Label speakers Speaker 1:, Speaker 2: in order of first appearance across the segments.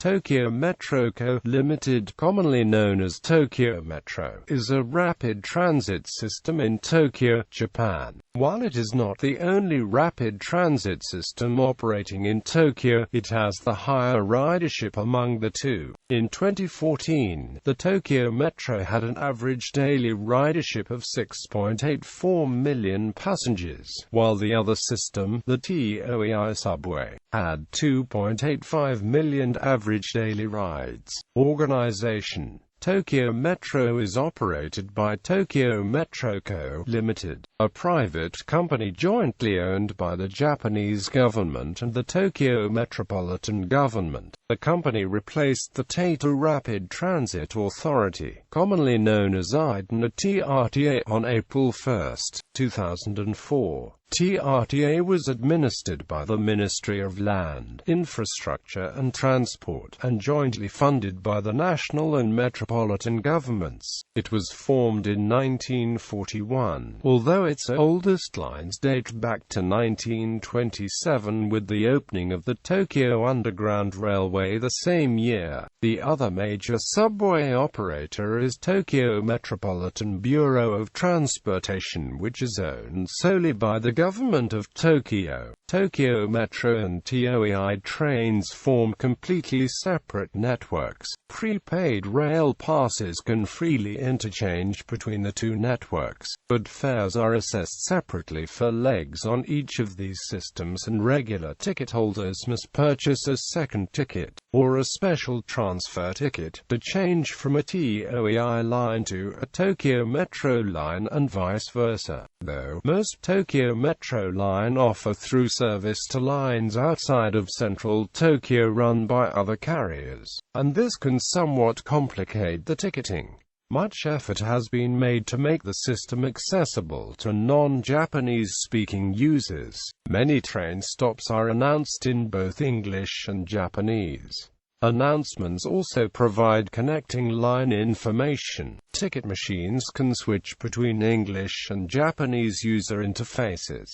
Speaker 1: Tokyo Metro Co., Limited, commonly known as Tokyo Metro, is a rapid transit system in Tokyo, Japan. While it is not the only rapid transit system operating in Tokyo, it has the higher ridership among the two. In 2014, the Tokyo Metro had an average daily ridership of 6.84 million passengers, while the other system, the Toei Subway, had 2.85 million average daily rides. Organization: Tokyo Metro is operated by Tokyo Metro Co., Limited, a private company jointly owned by the Japanese government and the Tokyo Metropolitan Government. The company replaced the Taito Rapid Transit Authority, commonly known as IDNA TRTA, on April 1, 2004. TRTA was administered by the Ministry of Land, Infrastructure and Transport, and jointly funded by the national and metropolitan governments. It was formed in 1941, although its oldest lines date back to 1927 with the opening of the Tokyo Underground Railway the same year. The other major subway operator is Tokyo Metropolitan Bureau of Transportation, which is owned solely by the Government of Tokyo. Tokyo Metro and Toei trains form completely separate networks. Prepaid rail passes can freely interchange between the two networks, but fares are assessed separately for legs on each of these systems, and regular ticket holders must purchase a second ticket, or a special transfer ticket, to change from a Toei line to a Tokyo Metro line and vice versa, though most Tokyo Metro line offer through service to lines outside of central Tokyo run by other carriers, and this can somewhat complicate the ticketing. Much effort has been made to make the system accessible to non-Japanese speaking users. Many train stops are announced in both English and Japanese. Announcements also provide connecting line information. Ticket machines can switch between English and Japanese user interfaces.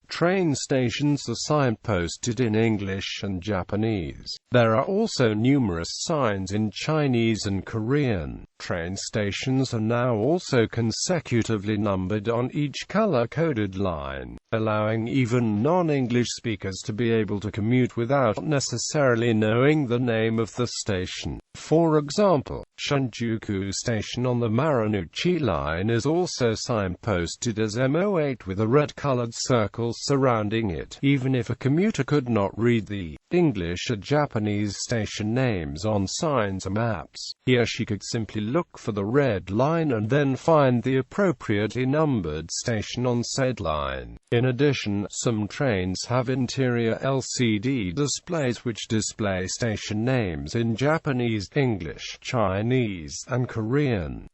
Speaker 1: Train stations are signposted in English and Japanese. There are also numerous signs in Chinese and Korean. Train stations are now also consecutively numbered on each color-coded line, allowing even non-English speakers to be able to commute without necessarily knowing the name of the station. For example, Shinjuku Station on the Marunouchi line is also signposted as MO8 with a red-colored circle surrounding it. Even if a commuter could not read the English or Japanese station names on signs or maps, he or she could simply look for the red line and then find the appropriately numbered station on said line. In addition, some trains have interior LCD displays which display station names in Japanese, English, Chinese, and Korean.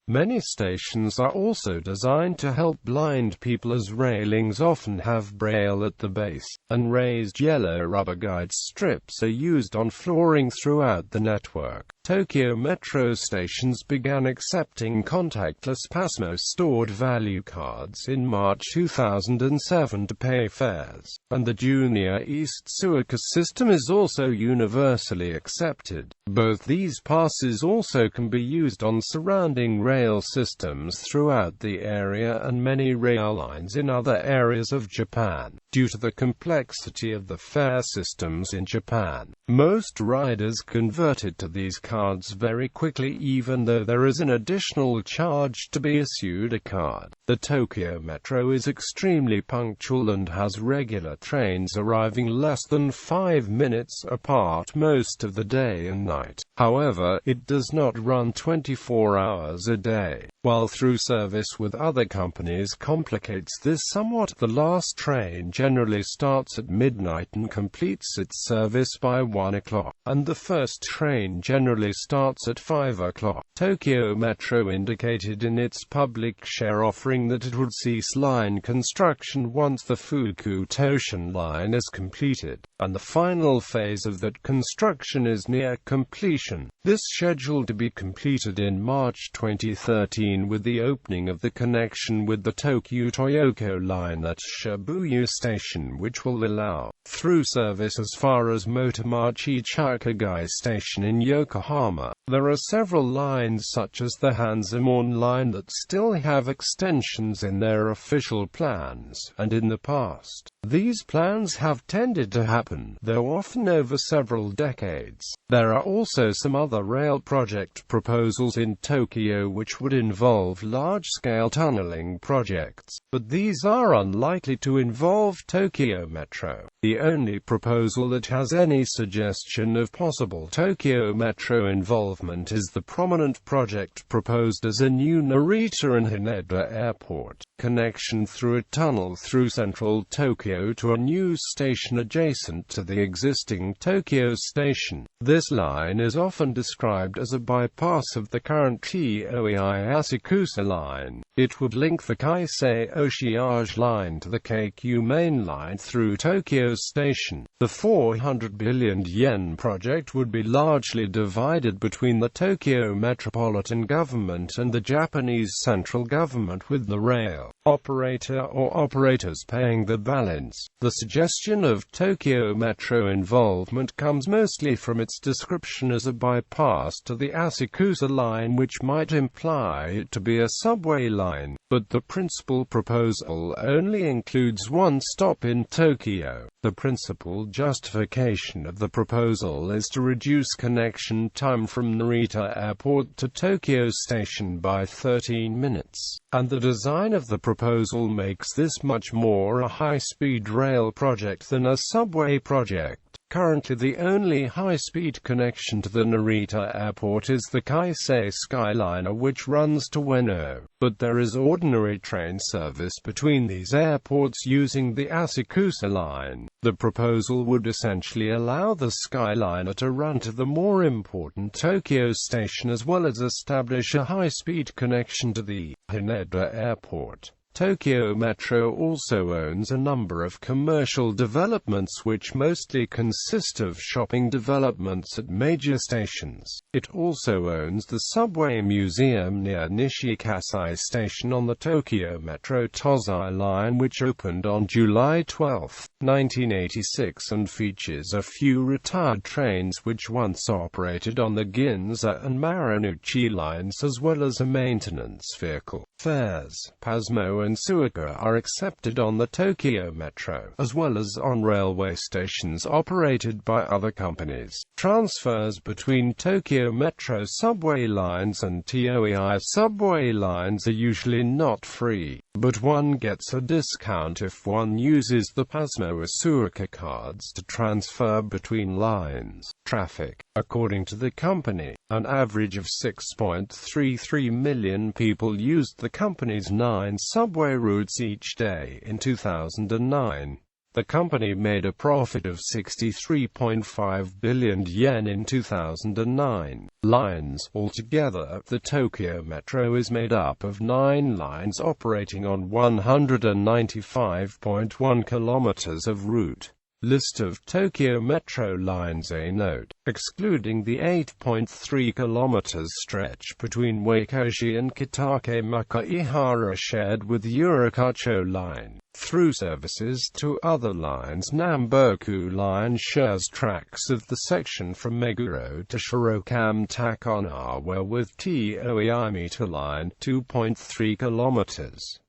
Speaker 1: Many stations are also designed to help blind people, as railings often have braille at the base, and raised yellow rubber guide strips are used on flooring throughout the network. Tokyo Metro stations began accepting contactless Pasmo stored value cards in March 2007 to pay fares, and the Junior East Suica system is also universally accepted. Both these passes also can be used on surrounding rail systems throughout the area and many rail lines in other areas of Japan. Due to the complexity of the fare systems in Japan, most riders converted to these cards very quickly, even though there is an additional charge to be issued a card. The Tokyo Metro is extremely punctual and has regular trains arriving less than 5 minutes apart most of the day and night. However, it does not run 24 hours a day. While through service with other companies complicates this somewhat, the last train generally starts at midnight and completes its service by 1 o'clock, and the first train generally usually starts at 5 o'clock. Tokyo Metro indicated in its public share offering that it would cease line construction once the Fuku-Toshin line is completed, and the final phase of that construction is near completion. This scheduled to be completed in March 2013 with the opening of the connection with the Tokyo-Toyoko line at Shibuya Station, which will allow through service as far as Motomachi Chikagai Station in Yokohama. There are several lines such as the Hansamon line that still have extensions in their official plans, and in the past, these plans have tended to happen, though often over several decades. There are also some other rail project proposals in Tokyo which would involve large-scale tunneling projects, but these are unlikely to involve Tokyo Metro. The only proposal that has any suggestion of possible Tokyo Metro involvement is the prominent project proposed as a new Narita and Haneda Airport connection through a tunnel through central Tokyo to a new station adjacent to the existing Tokyo Station. This line is often described as a bypass of the current Toei Asakusa line. It would link the Kaisei Oshiage line to the Keikyu main line through Tokyo Station. The 400 billion yen project would be largely divided between the Tokyo metropolitan government and the Japanese central government, with the rail operator or operators paying the balance. The suggestion of Tokyo Metro involvement comes mostly from its description as a bypass to the Asakusa line, which might imply it to be a subway line, but the principal proposal only includes one stop in Tokyo. The principal justification of the proposal is to reduce connection time from Narita Airport to Tokyo Station by 13 minutes, and the design of the proposal makes this much more a high-speed rail project than a subway project. Currently the only high-speed connection to the Narita Airport is the Kaisei Skyliner, which runs to Ueno, but there is ordinary train service between these airports using the Asakusa line. The proposal would essentially allow the Skyliner to run to the more important Tokyo Station as well as establish a high-speed connection to the Haneda Airport. Tokyo Metro also owns a number of commercial developments which mostly consist of shopping developments at major stations. It also owns the Subway Museum near Nishikasai Station on the Tokyo Metro Tozai line, which opened on July 12, 1986 and features a few retired trains which once operated on the Ginza and Marunouchi lines, as well as a maintenance vehicle. Fares, Pasmo and Suica are accepted on the Tokyo Metro, as well as on railway stations operated by other companies. Transfers between Tokyo Metro subway lines and Toei subway lines are usually not free, but one gets a discount if one uses the Pasmo or Suica cards to transfer between lines. Traffic. According to the company, an average of 6.33 million people used the company's 9 subway routes each day in 2009. The company made a profit of 63.5 billion yen in 2009. Lines. Altogether, the Tokyo Metro is made up of 9 lines operating on 195.1 kilometers of route. List of Tokyo Metro lines. A note. Excluding the 8.3 km stretch between Waikoshi and Kitake Makaihara shared with Yurikacho Line. Through services to other lines, Namboku Line shares tracks of the section from Meguro to Shirokam Takonawa with Toei Meter Line, 2.3 km.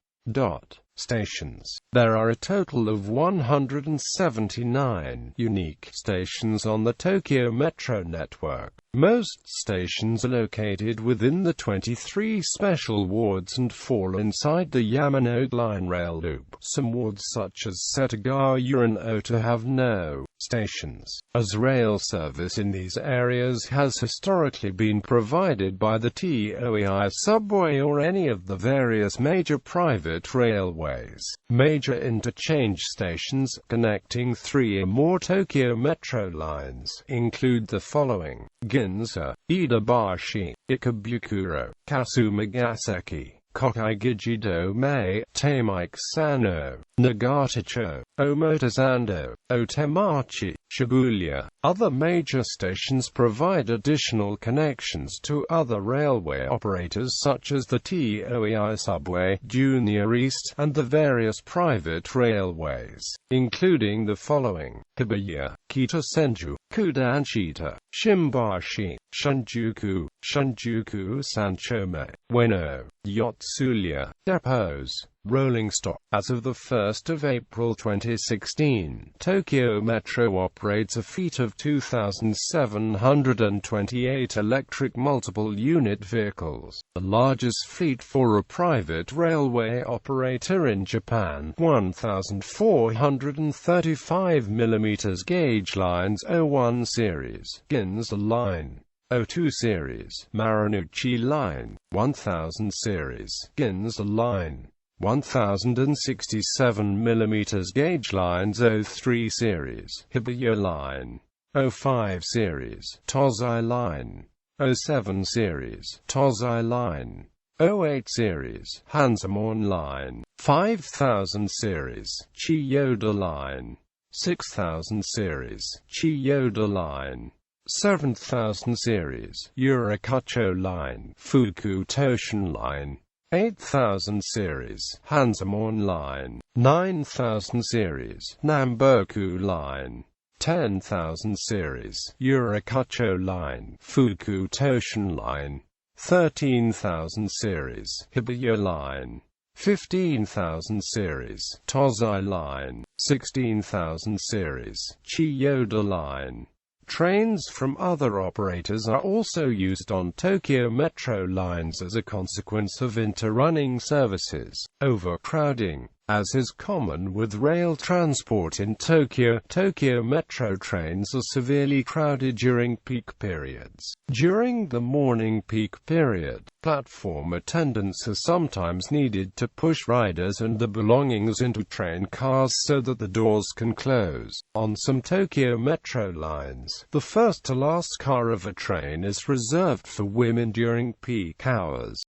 Speaker 1: Stations. There are a total of 179 unique stations on the Tokyo Metro network. Most stations are located within the 23 special wards and fall inside the Yamanote Line rail loop. Some wards such as Setagaya and Ota have no stations, as rail service in these areas has historically been provided by the Toei Subway or any of the various major private railways. Major interchange stations connecting 3 or more Tokyo Metro lines include the following: Ginza, Iidabashi, Ikebukuro, Kasumigaseki, Kokaigijido-me, Tamaike-sano, Nagatacho, Omotesando, Otemachi, Shibuya. Other major stations provide additional connections to other railway operators such as the Toei Subway, Junior East, and the various private railways, including the following: Hibiya, Kita-senju, Kudanshita, Shimbashi, Shinjuku, Shinjuku Sanchome, Ueno, Yotsuya, depots, rolling stock. As of the 1st of April 2016, Tokyo Metro operates a fleet of 2,728 electric multiple-unit vehicles, the largest fleet for a private railway operator in Japan. 1,435 mm gauge lines, 01 series, Ginza Line. 02 series, Marunouchi Line. 1000 series, Ginza Line. 1067 mm gauge lines, 03 series, Hibiya Line. 05 series, Tozai Line. 07 series, Tozai Line. 08 series, Hansamon Line. 5000 series, Chiyoda Line. 6000 series, Chiyoda Line. 7000 series, Yurikacho Line. Fuku Toshin Line. 8000 series, Hansamon Line. 9000 series, Namboku Line. 10,000 series, Yurikacho Line. Fuku Toshin Line. 13,000 series, Hibiya Line. 15,000 series, Tozai Line. 16,000 series, Chiyoda Line. Trains from other operators are also used on Tokyo Metro lines as a consequence of inter-running services. Overcrowding. As is common with rail transport in Tokyo, Tokyo Metro trains are severely crowded during peak periods. During the morning peak period, platform attendants are sometimes needed to push riders and their belongings into train cars so that the doors can close. On some Tokyo Metro lines, the first to last car of a train is reserved for women during peak hours.